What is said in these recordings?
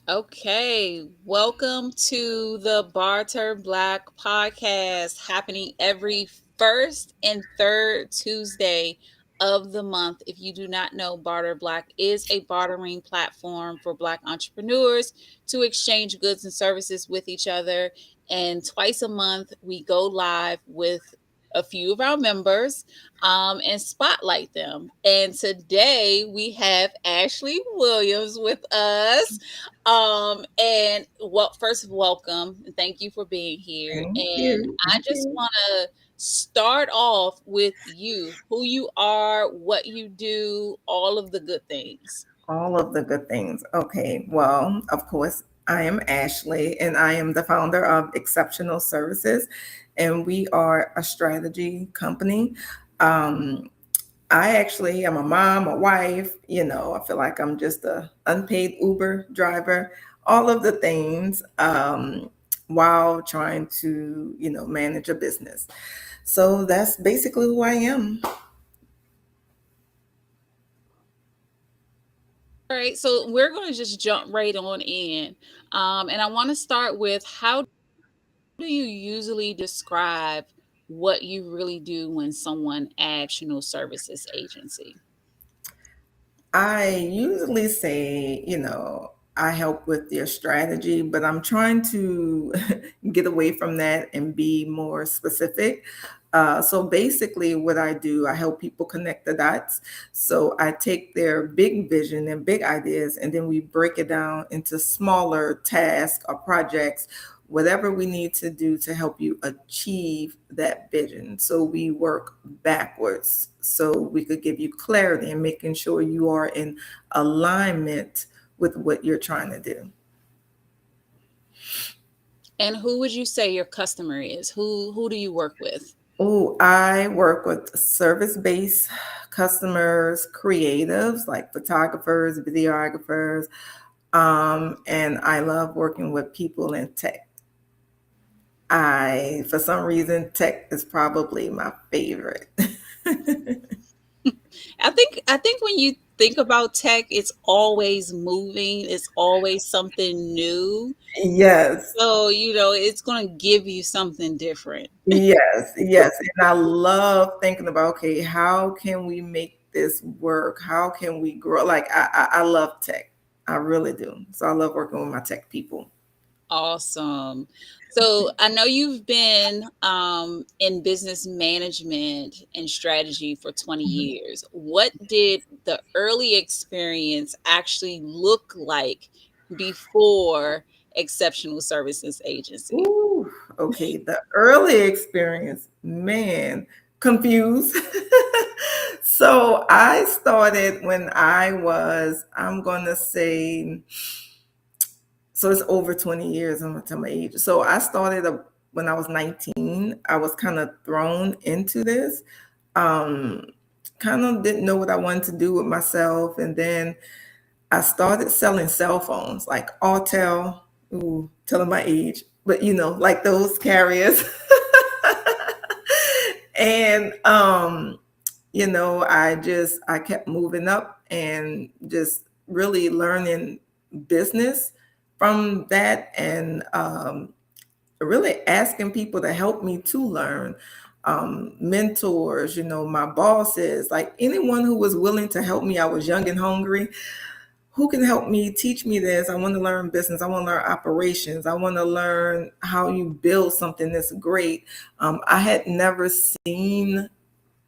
Okay, welcome to the Barter Black Podcast, happening every first and third Tuesday of the month. If you do not know, Barter Black is a bartering platform for Black entrepreneurs to exchange goods and services with each other. And twice a month, we go live with a few of our members and spotlight them. And today we have Ashley Williams with us. And well, first, welcome and thank you for being here. Thank And you. I Thank just you. want to start off with you, who you are, what you do, all of the good things. All of the good things. Okay. Well, of course, I am Ashley, and I am the founder of Exceptional Services, and we are a strategy company. Um, I actually am a mom, a wife. I feel like I'm just a unpaid Uber driver. All of the things while trying to, manage a business. So that's basically who I am. All right, so we're going to just jump right on in. And I want to start with, how do you usually describe what you really do when someone asks services agency? I usually say, I help with their strategy, but I'm trying to get away from that and be more specific. So basically, what I do, I help people connect the dots. So I take their big vision and big ideas, and then we break it down into smaller tasks or projects, whatever we need to do to help you achieve that vision. So we work backwards so we could give you clarity and making sure you are in alignment with what you're trying to do. And who would you say your customer is? Who do you work with? Oh, I work with service-based customers, creatives like photographers, videographers, and I love working with people in tech. For some reason, tech is probably my favorite. I think when you think about tech, it's always moving, it's always something new. Yes, So, it's going to give you something different. yes, yes. And I love thinking about, okay, how can we make this work? How can we grow? Like, I love tech. I really do. So I love working with my tech people. Awesome. So, I know you've been in business management and strategy for 20 years. What did the early experience actually look like before Exceptional Services Agency? Ooh, okay. The early experience, man, confused. So I started when I was, I'm going to say, so it's over 20 years. I'm going to tell my age. So I started when I was 19. I was kind of thrown into this. Um, Kind of didn't know what I wanted to do with myself. And then I started selling cell phones like Autel, ooh, telling my age, but like those carriers. And I kept moving up and just really learning business from that, and really asking people to help me to learn. Mentors, my bosses, like anyone who was willing to help me. I was young and hungry. Who can help me, teach me this? I want to learn business. I want to learn operations. I want to learn how you build something that's great. I had never seen,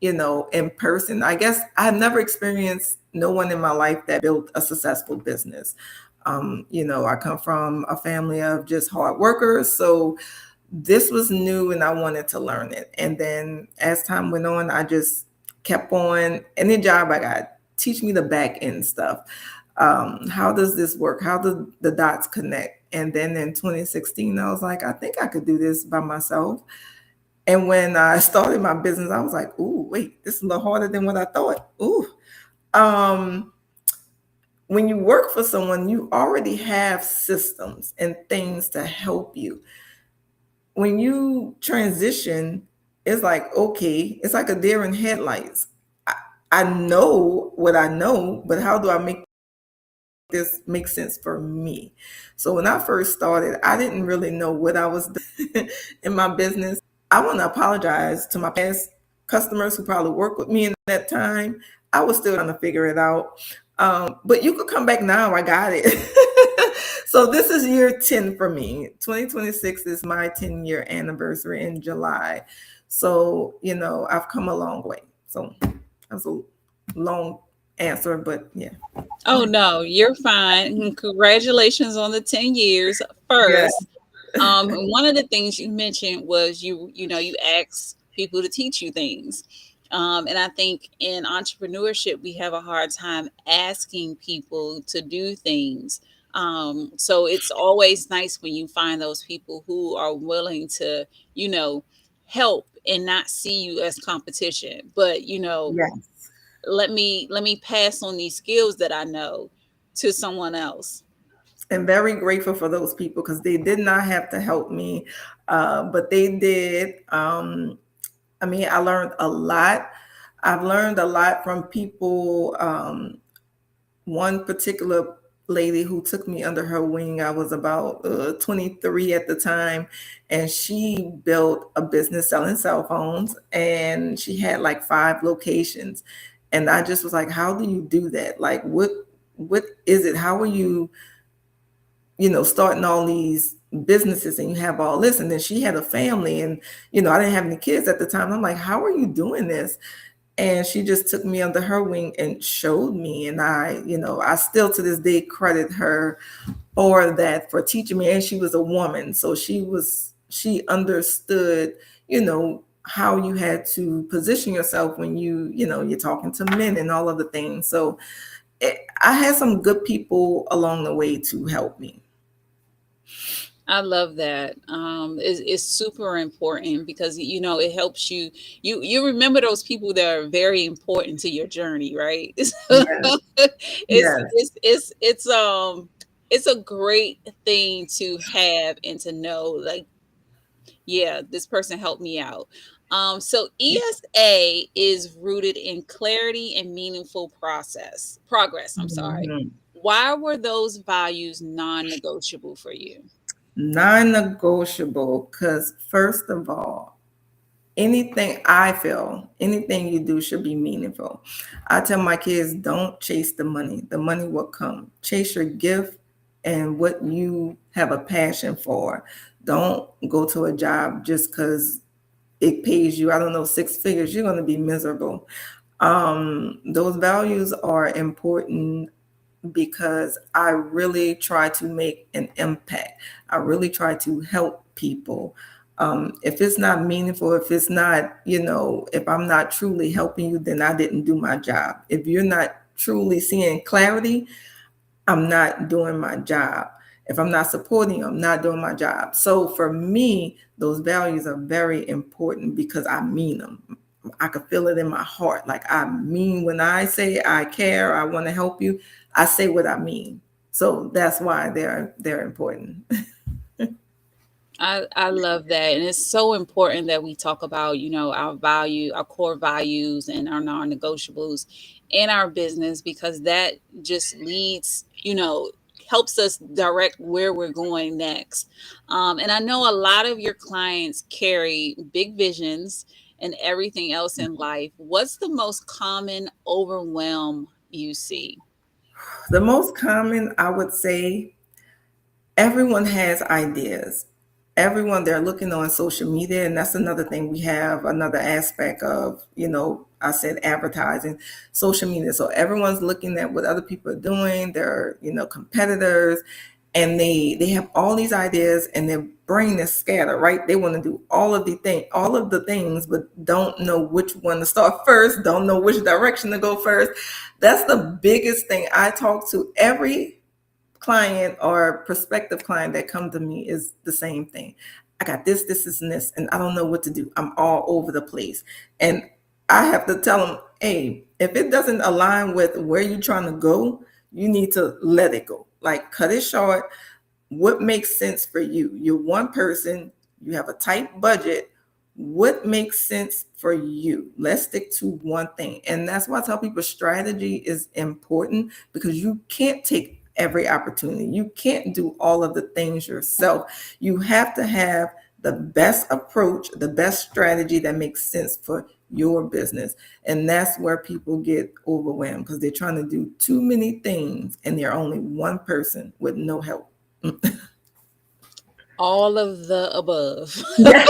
in person. I guess I had never experienced no one in my life that built a successful business. I come from a family of just hard workers. So this was new and I wanted to learn it. And then as time went on, I just kept on. Any job I got, teach me the back end stuff. How does this work? How do the dots connect? And then in 2016, I was like, I think I could do this by myself. And when I started my business, I was like, ooh, wait, this is a little harder than what I thought. Ooh. Um, when you work for someone, you already have systems and things to help you. When you transition, it's like, okay, it's like a deer in headlights. I know what I know, but how do I make this make sense for me? So when I first started, I didn't really know what I was doing in my business. I want to apologize to my past customers who probably worked with me in that time. I was still trying to figure it out. But you could come back now. I got it. So this is year 10 for me. 2026 is my 10-year anniversary in July. So, I've come a long way. So that's a long answer, but yeah. Oh no, you're fine. Congratulations on the 10 years Yeah. first. One of the things you mentioned was you ask people to teach you things. And I think in entrepreneurship we have a hard time asking people to do things. So it's always nice when you find those people who are willing to, you know, help and not see you as competition, but Yes. let me pass on these skills that I know to someone else. And very grateful for those people because they did not have to help me, but they did. I mean, I learned a lot. I've learned a lot from people. One particular lady who took me under her wing, I was about 23 at the time, and she built a business selling cell phones, and she had like 5 locations. And I just was like, how do you do that? Like, what is it? How are you, starting all these businesses and you have all this? And then she had a family, and I didn't have any kids at the time. I'm like, how are you doing this? And she just took me under her wing and showed me. And I still to this day credit her for that, for teaching me. And she was a woman, so she understood, how you had to position yourself when you're talking to men and all of the things. So I had some good people along the way to help me. I love that. It's super important because it helps you. You remember those people that are very important to your journey, right? So Yes, it's yes. it's it's it's it's a great thing to have and to know. Like, yeah, this person helped me out. So ESA is rooted in clarity and meaningful progress. I'm sorry. Mhm. Why were those values non-negotiable for you? Non-negotiable, because first of all, anything you do should be meaningful. I tell my kids, don't chase the money. The money will come. Chase your gift and what you have a passion for. Don't go to a job just because it pays you, I don't know, 6 figures. You're going to be miserable. Those values are important because I really try to make an impact. I really try to help people. If it's not meaningful, if it's not, if I'm not truly helping you, then I didn't do my job. If you're not truly seeing clarity, I'm not doing my job. If I'm not supporting you, I'm not doing my job. So for me, those values are very important because I mean them. I could feel it in my heart. Like I mean, when I say I care, I want to help you, I say what I mean. So that's why they're important. I love that. And it's so important that we talk about, our core values and our non-negotiables in our business because that just leads, helps us direct where we're going next. And I know a lot of your clients carry big visions and everything else in life. What's the most common overwhelm you see? The most common, I would say, everyone has ideas. Everyone, they're looking on social media, and that's another thing. We have another aspect of, I said advertising, social media. So everyone's looking at what other people are doing. They're, competitors, and they have all these ideas, and their brain is scattered, right? They want to do all of the things, but don't know which one to start first. Don't know which direction to go first. That's the biggest thing. I talk to every client or prospective client that come to me is the same thing. I got this, and this, and I don't know what to do. I'm all over the place. And I have to tell them, hey, if it doesn't align with where you're trying to go, you need to let it go. Like cut it short. What makes sense for you? You're one person, you have a tight budget. what makes sense for you. Let's stick to one thing. And that's why I tell people strategy is important, because you can't take every opportunity. You can't do all of the things yourself. You have to have the best approach, the best strategy that makes sense for your business. And that's where people get overwhelmed, because they're trying to do too many things and they're only one person with no help. All of the above. Yeah.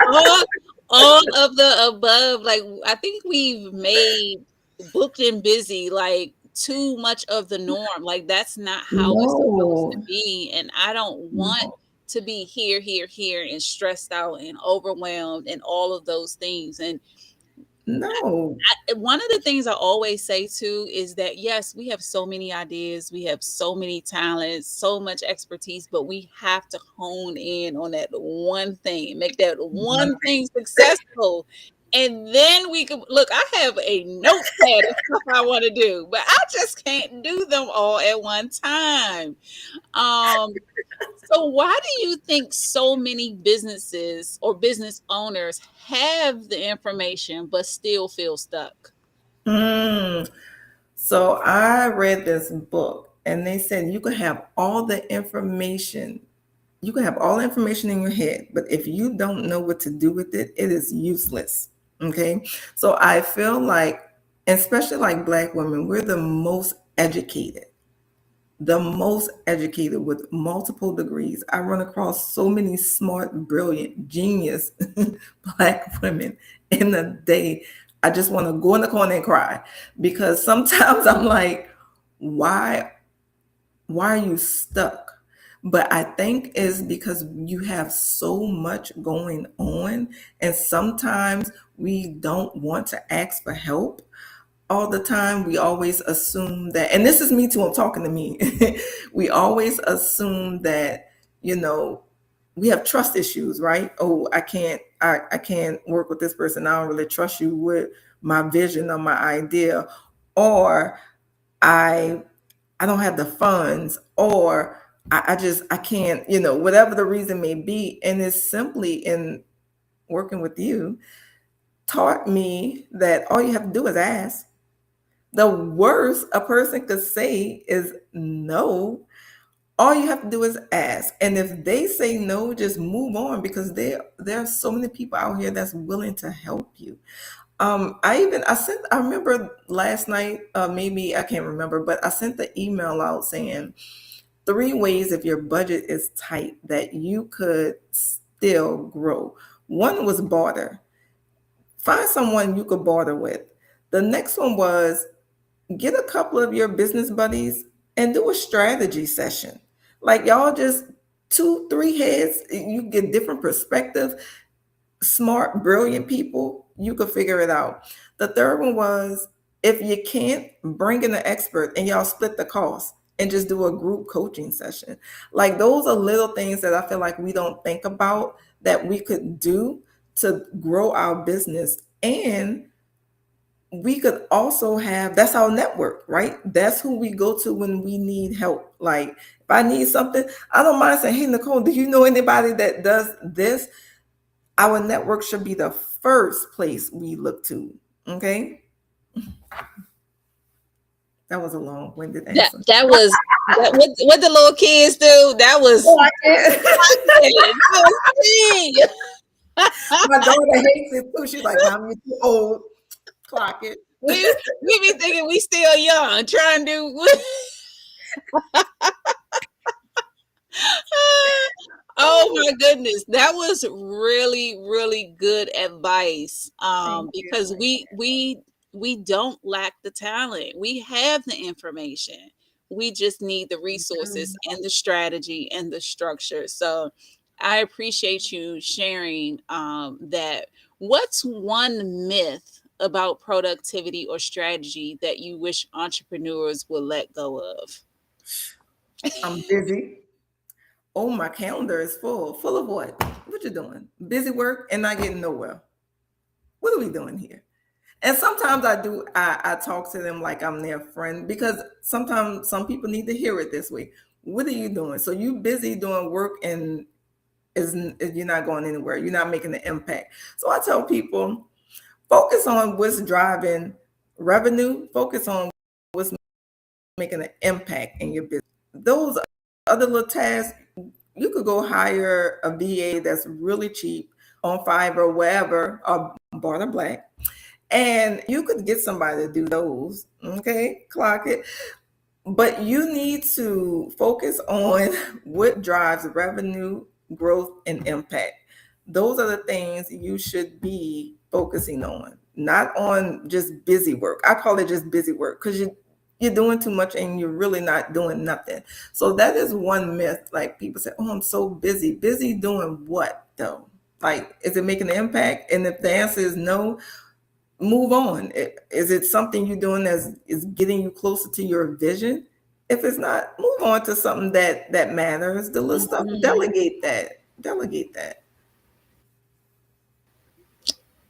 all, all of the above. Like, I think we've made booked and busy like too much of the norm. Like, that's not how it's supposed to No, be. And I don't want no, to be here, and stressed out and overwhelmed and all of those things. And no. one of the things I always say too is that yes, we have so many ideas, we have so many talents, so much expertise, but we have to hone in on that one thing, make that One one thing successful. And then we can look. I have a notepad of stuff I want to do, but I just can't do them all at one time. Um, so why do you think so many businesses or business owners have the information but still feel stuck? thing. So I read this book and they said you could have all the information. You can have all the information in your head, but if you don't know what to do with it, it is useless. Okay. So I feel like, especially like Black women, we're the most educated with multiple degrees. I run across so many smart, brilliant, genius Black women in a day. I just want to go in the corner and cry, because sometimes I'm like, why why are you stuck? But I think it's because you have so much going on, and sometimes we don't want to ask for help all the time. We always assume that, and this is me too, I'm talking to me. We always assume that, you know, we have trust issues, right? Oh, I can't work with this person. I don't really trust you with my vision or my idea. Or I I don't have the funds, or I can't, whatever the reason may be. And it's simply in working with you taught me that all you have to do is ask. The worst a person could say is no. All you have to do is ask. And if they say no, just move on, because there are so many people out here that's willing to help you. I remember last night, maybe I can't remember, but I sent the email out saying 3 ways, if your budget is tight, that you could still grow. One was barter. Find someone you could barter with. The next one was get a couple of your business buddies and do a strategy session. Like, y'all just two, three heads, you get different perspective, smart, brilliant people, you could figure it out. The third one was, if you can't, bring in an expert and y'all split the cost and just do a group coaching session. Like, those are little things that I feel like we don't think about that we could do to grow our business. And we could also have, that's our network, right? That's who we go to when we need help. Like, if I need something, I don't mind saying, hey, Nicole, do you know anybody that does this? Our network should be the first place we look to. Okay. That was a long-winded That answer. that was what the little kids do. That was Oh, I can't. that was me. My daughter hates it too. She's like, Mom, you're too old. Clock it. We be thinking we still young, trying to do. Oh Oh, my goodness, that was really, really good advice. thank you. Because we don't lack the talent. We have the information. We just need the resources and the strategy and the structure. So I appreciate you sharing that. What's one myth about productivity or strategy that you wish entrepreneurs would let go of? I'm busy. Oh, my calendar is full. Full of what? What you doing? Busy work and not getting nowhere. What are we doing here? And sometimes I talk to them like I'm their friend, because sometimes some people need to hear it this way. What are you doing? So you busy doing work you're not going anywhere. You're not making an impact. So I tell people, focus on what's driving revenue. Focus on what's making an impact in your business. Those other little tasks, you could go hire a VA that's really cheap on Fiverr, wherever, or Barter Black, and you could get somebody to do those. Okay, clock it. But you need to focus on what drives revenue, growth, and impact. Those are the things you should be focusing on, not on just busy work. I call it just busy work because you're doing too much and you're really not doing nothing. So that is one myth. Like people say, "Oh, I'm so busy." Busy doing what though? Like, is it making an impact? And if the answer is no, move on. Is it something you're doing that is getting you closer to your vision? If it's not, move on to something that matters. The little stuff, Mhm. delegate that. Delegate that.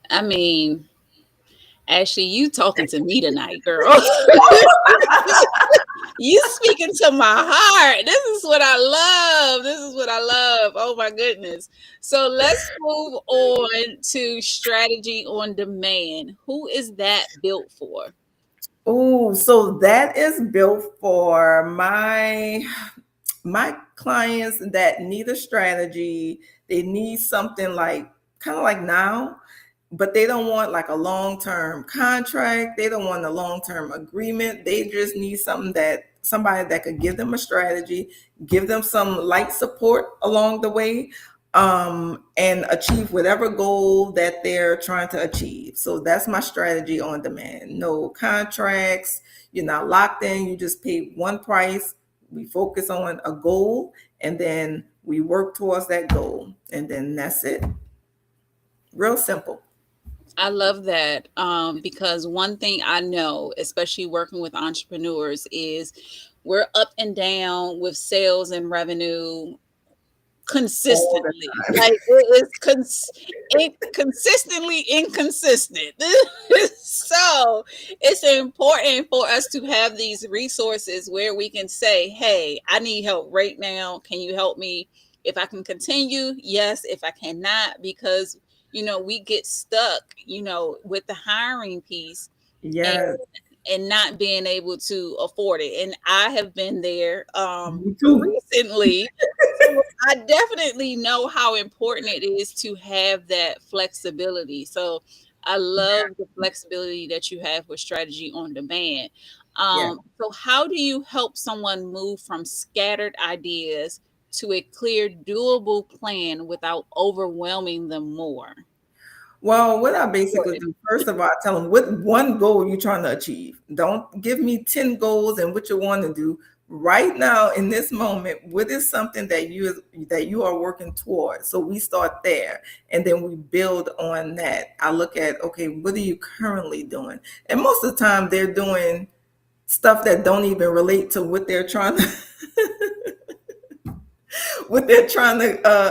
I mean, actually, you talking to me tonight, girl. You speaking to my heart. This is what I love. This is what I love. Oh my goodness. So let's move on to strategy on demand. Who is that built for? Oh, so that is built for my clients that need a strategy. They need something like kind of like now, but they don't want like a long-term contract. They don't want a long-term agreement. They just need somebody that could give them a strategy, give them some light support along the way, and achieve whatever goal that they're trying to achieve. So that's my strategy on demand. No contracts. You're not locked in. You just pay one price. We focus on a goal, and then we work towards that goal, and then that's it. Real simple. I love that because one thing I know, especially working with entrepreneurs, is we're up and down with sales and revenue All the consistently. time. Like it is consistently inconsistent. So it's important for us to have these resources where we can say, hey, I need help right now. Can you help me? If I can continue, yes. If I cannot, because we get stuck, with the hiring piece and Yes, not being able to afford it. And I have been there me too. recently. So I definitely know how important it is to have that flexibility. So I love the flexibility that you have with strategy on demand. Yeah. So how do you help someone move from scattered ideas to a clear, doable plan without overwhelming them more? Well, what I basically do, first of all, I tell them what one goal you're trying to achieve. Don't give me 10 goals and what you want to do. Right now, in this moment, what is something that you are working towards? So we start there and then we build on that. I look at, okay, what are you currently doing? And most of the time they're doing stuff that don't even relate to what they're trying to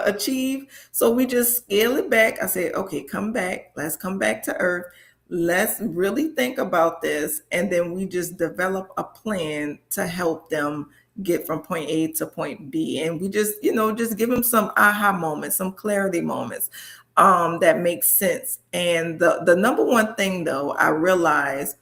achieve. So we just scale it back. I say, okay, come back. Let's come back to earth. Let's really think about this. And then we just develop a plan to help them get from point A to point B. And we just give them some aha moments, some clarity moments that make sense. And the number one thing though, I realize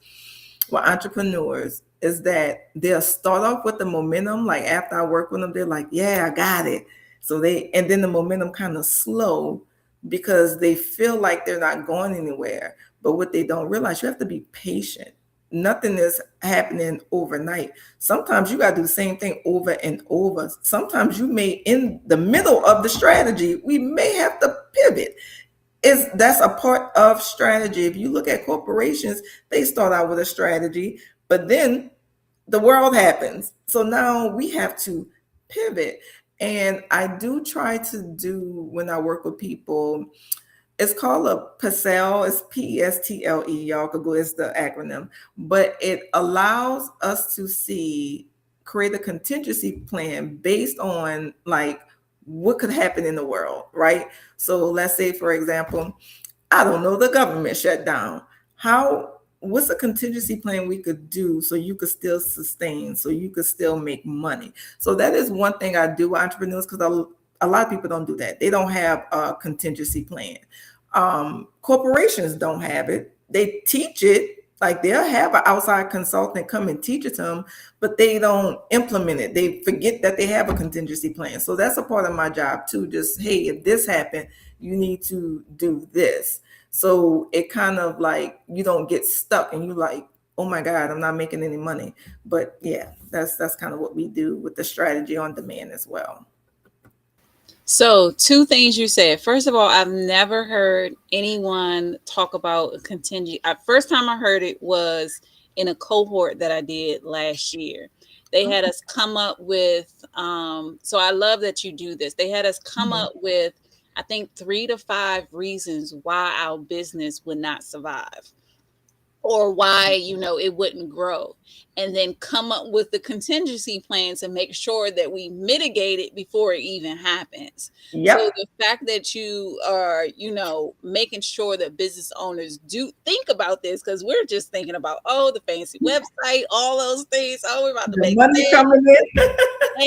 with entrepreneurs is that they'll start off with the momentum. Like after I work with them, they're like, yeah, I got it. And then the momentum kind of slow because they feel like they're not going anywhere. But what they don't realize, you have to be patient. Nothing is happening overnight. Sometimes you got to do the same thing over and over. Sometimes in the middle of the strategy, we may have to pivot. That's a part of strategy. If you look at corporations, they start out with a strategy, but then the world happens. So now we have to pivot. And I do try to do when I work with people, it's called a PESTLE. It's PESTLE. Y'all could go, it's the acronym, but it allows us to create a contingency plan based on like what could happen in the world, right? So let's say, for example, I don't know, the government shut down. What's a contingency plan we could do so you could still sustain, so you could still make money? So that is one thing I do with entrepreneurs because A lot of people don't do that. They don't have a contingency plan. Corporations don't have it. They teach it. Like they'll have an outside consultant come and teach it to them, but they don't implement it. They forget that they have a contingency plan. So that's a part of my job too. Just, hey, if this happened, you need to do this. So it kind of like you don't get stuck and you like, oh my God, I'm not making any money. But yeah, that's kind of what we do with the strategy on demand as well. So, two things you said. First of all, I've never heard anyone talk about a contingent. First time I heard it was in a cohort that I did last year. They had us come up with, so I love that you do this. They had us come Mhm. up with, I think, 3 to 5 reasons why our business would not survive, or why it wouldn't grow, and then come up with the contingency plan to make sure that we mitigate it before it even happens. So Yep. the fact that you are making sure that business owners do think about this, because we're just thinking about, oh, the fancy website, all those things, oh, we're about to The make money sales, coming in.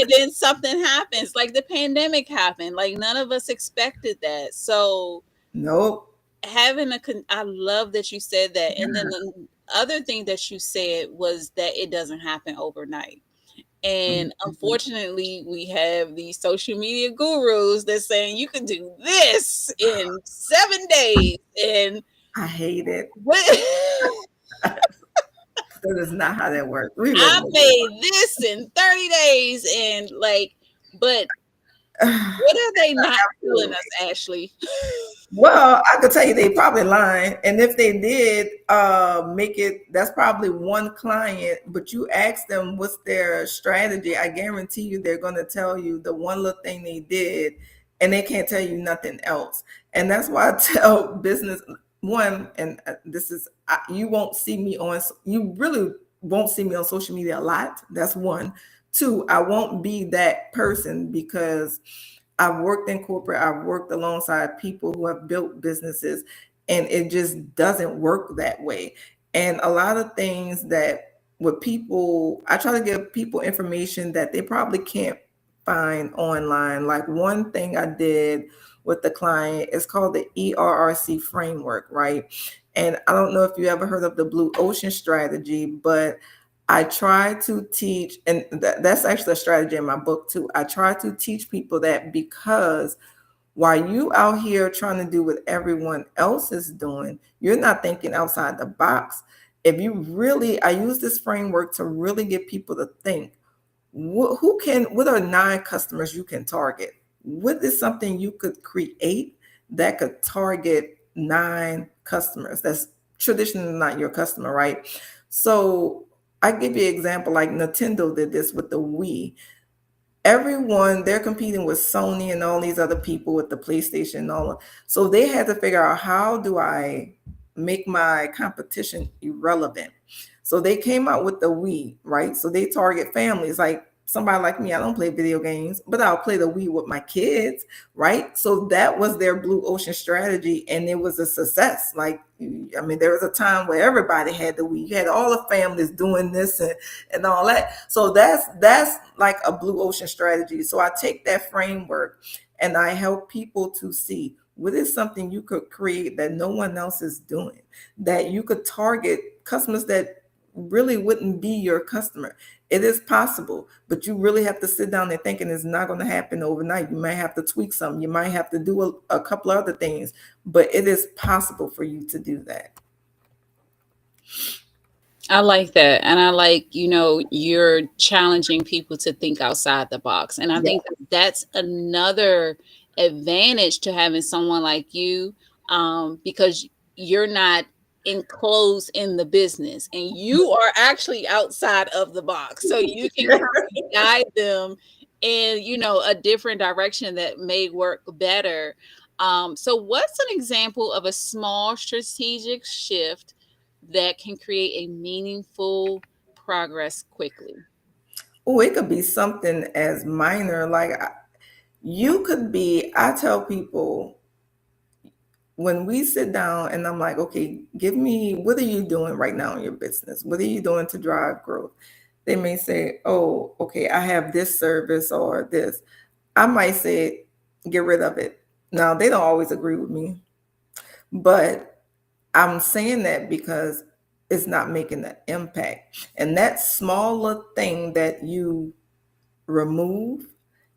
and then something happens, like the pandemic happened. Like, none of us expected that. So Nope. I love that you said that. And then the other thing that you said was that it doesn't happen overnight. And Mhm. unfortunately, we have these social media gurus that saying you can do this in 7 days. And I hate it. what That is not how that works. We live I in the made this in 30 days. And like, but what are they not telling Absolutely. us, Ashley? Well, I could tell you they probably lying. And if they did make it, that's probably one client, but you ask them what's their strategy. I guarantee you they're going to tell you the one little thing they did, and they can't tell you nothing else. And that's why I tell business one, and this is, you won't see me on, you really won't see me on social media a lot. That's one. Two, I won't be that person because I've worked in corporate, I've worked alongside people who have built businesses, and it just doesn't work that way. And a lot of things that with people, I try to give people information that they probably can't find online. Like one thing I did with the client is called the ERRC framework, right? And I don't know if you ever heard of the Blue Ocean strategy, but I try to teach, and that's actually a strategy in my book too. I try to teach people that because while you out here trying to do what everyone else is doing, you're not thinking outside the box. If you really, I use this framework to really get people to think, what are 9 customers you can target? What is something you could create that could target 9 customers? That's traditionally not your customer, right? So I give you an example, like Nintendo did this with the Wii. Everyone, they're competing with Sony and all these other people with the PlayStation and all. So they had to figure out, how do I make my competition irrelevant? So they came out with the Wii, right? So they target families. Like somebody like me, I don't play video games, but I'll play the Wii with my kids, right? So that was their blue ocean strategy, and it was a success. Like, I mean, there was a time where everybody had the Wii. You had all the families doing this and all that. So that's like a blue ocean strategy. So I take that framework and I help people to see what is something you could create that no one else is doing, that you could target customers that really wouldn't be your customer. It is possible, but you really have to sit down and think, and it's not going to happen overnight. You might have to tweak something. You might have to do a couple other things, but it is possible for you to do that. I like that. And I like, you're challenging people to think outside the box. And I Yeah. think that's another advantage to having someone like you, because you're not enclosed in the business and you are actually outside of the box. So you can kind of guide them in, a different direction that may work better. So what's an example of a small strategic shift that can create a meaningful progress quickly? Oh, it could be something as minor. Like you could be, I tell people when we sit down and I'm like, okay, give me, what are you doing right now in your business? What are you doing to drive growth? They may say, oh, okay, I have this service or this. I might say, get rid of it. Now, they don't always agree with me, but I'm saying that because it's not making an impact. And that smaller thing that you remove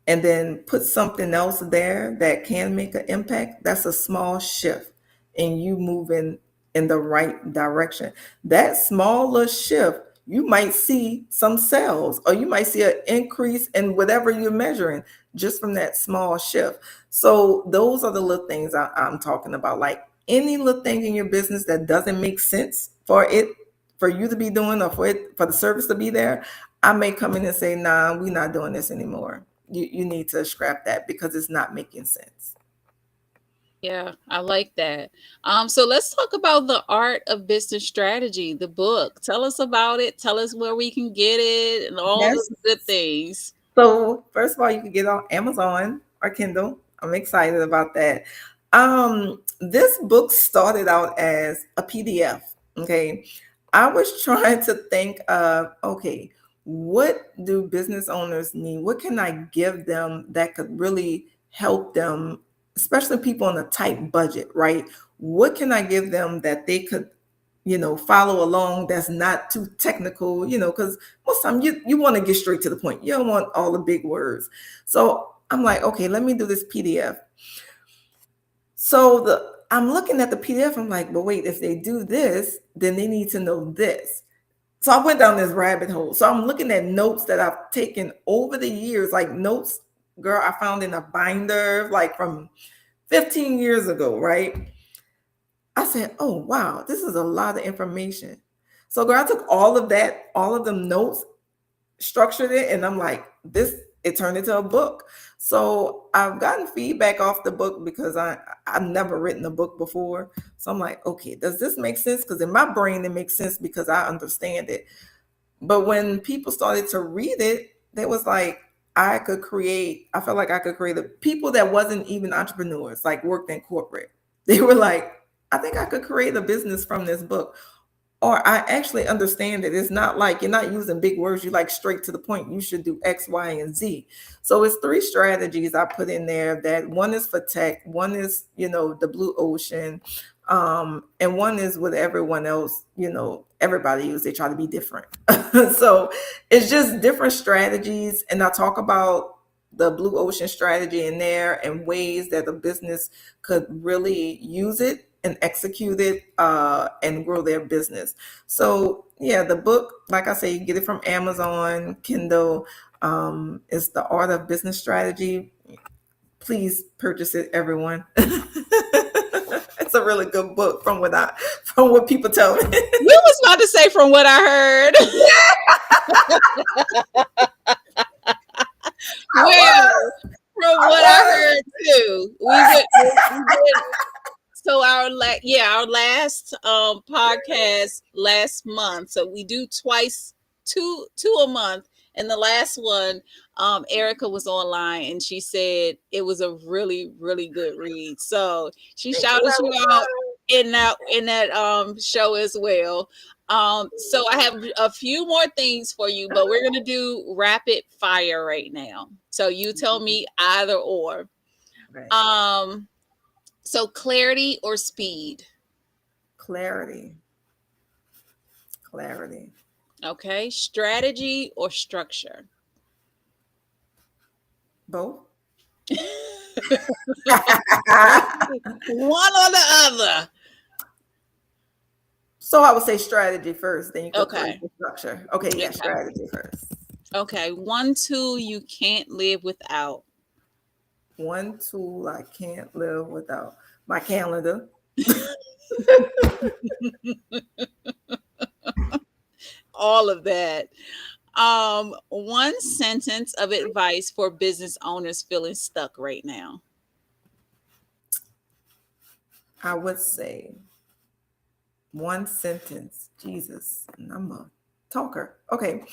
and then put something else there that can make an impact, that's a small shift in you moving in the right direction. That smaller shift, you might see some sales or you might see an increase in whatever you're measuring just from that small shift. So those are the little things I'm talking about. Like any little thing in your business that doesn't make sense for you to be doing or for the service to be there, I may come in and say, nah, we're not doing this anymore. You need to scrap that because it's not making sense. Yeah, I like that. So let's talk about the art of business strategy, the book. Tell us about it. Tell us where we can get it and all the Yes. good things. So first of all, you can get it on Amazon or Kindle. I'm excited about that. This book started out as a PDF. Okay. I was trying to think of, okay, what do business owners need? What can I give them that could really help them, especially people on a tight budget, right? What can I give them that they could, follow along that's not too technical, because most time you want to get straight to the point. You don't want all the big words. So I'm like, okay, let me do this PDF. So I'm looking at the PDF. I'm like, but wait, if they do this, then they need to know this. So I went down this rabbit hole. So I'm looking at notes that I've taken over the years, like notes, girl, I found in a binder, like from 15 years ago, right? I said, oh, wow, this is a lot of information. So, girl, I took all of that, all of them notes, structured it, and I'm like, it turned into a book. So I've gotten feedback off the book because I've never written a book before. So I'm like, okay, does this make sense? Because in my brain, it makes sense because I understand it. But when people started to read it, they was like, I felt like I could create people that wasn't even entrepreneurs, like worked in corporate. They were like, I think I could create a business from this book. Or I actually understand that it's not like you're not using big words. You like straight to the point. You should do X, Y, and Z. So it's 3 strategies I put in there. That one is for tech, one is the blue ocean, and one is with everyone else. Everybody use. They try to be different. So it's just different strategies, and I talk about the blue ocean strategy in there and ways that the business could really use it and execute it and grow their business. So yeah, the book, like I say, you get it from Amazon, Kindle. It's The Art of Business Strategy. Please purchase it, everyone. It's a really good book from what people tell me. You was about to say from what I heard. Well, from what I heard too, we went. So our last podcast last month. So we do twice, two a month. And the last one, Erica was online and she said it was a really, really good read. So she shouted you out in that show as well. So I have a few more things for you, but we're gonna do rapid fire right now. So you tell me either or. Right. Um so clarity or speed? Clarity. Clarity. Okay. Strategy or structure? Both. One or the other. So I would say strategy first, then you could put Okay. the structure. Okay, yeah, Okay. strategy first. Okay. One tool you can't live without. One tool I can't live without: my calendar. All of that. One sentence of advice for business owners feeling stuck right now. I would say one sentence. Jesus, and I'm a talker. Okay.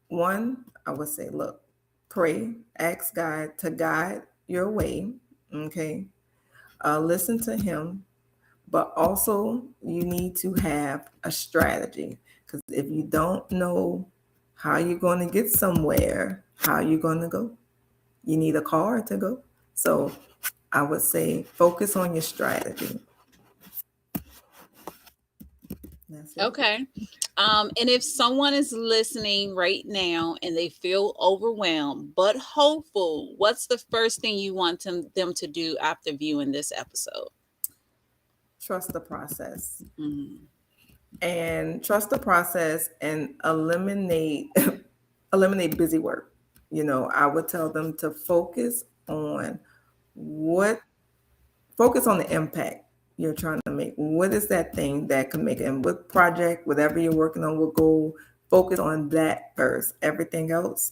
One, I would say, look, pray, ask God to guide your way. Okay. Listen to Him, but also you need to have a strategy, because if you don't know how you're going to get somewhere, how you're going to go, you need a car to go. So I would say focus on your strategy. That's it. Okay. And if someone is listening right now and they feel overwhelmed but hopeful, what's the first thing you want them to do after viewing this episode? Trust the process. Mhm. And trust the process and eliminate eliminate busy work. I would tell them to what focus on the impact you're trying to make. What is that thing that can make it? And what project, whatever you're working on, what goal, focus on that first. Everything else,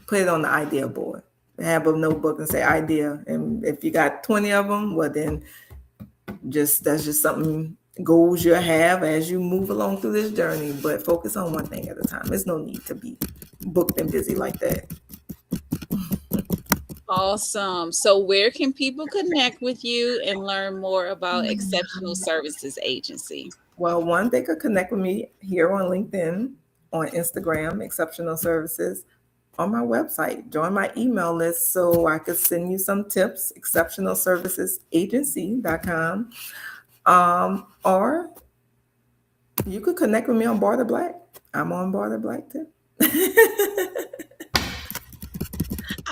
put it on the idea board. Have a notebook and say idea. And if you got 20 of them, well then that's just something goals you have as you move along through this journey. But focus on one thing at a time. There's no need to be booked and busy like that. Awesome. So, where can people connect with you and learn more about Exceptional Services Agency? Well, one, they could connect with me here on LinkedIn, on Instagram, Exceptional Services, on my website. Join my email list so I could send you some tips, exceptionalservicesagency.com. Or you could connect with me on Barter Black. I'm on Barter Black too.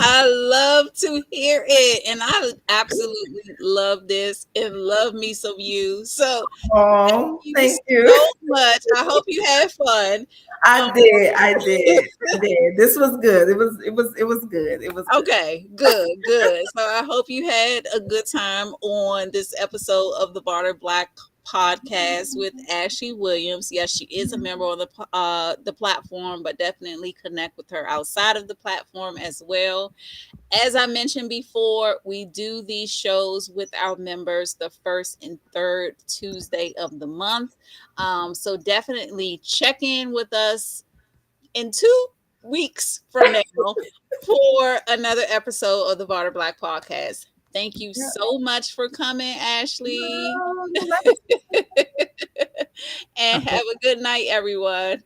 I love to hear it. And I absolutely love this and love me some you. So, thank Oh, you thank you. so much. I hope you had fun. I Um, did. I did. I did. This was good. It was good. It was good. okay, good, good. So I hope you had a good time on this episode of the Barter Black Podcast with Ashley Williams. Yes, she is a member of the platform, but definitely connect with her outside of the platform as well. As I mentioned before, we do these shows with our members the first and third Tuesday of the month. So definitely check in with us in 2 weeks from now for another episode of the Barter Black Podcast. Thank you Yeah. so much for coming, Ashley. No, no, And have a good night, everyone.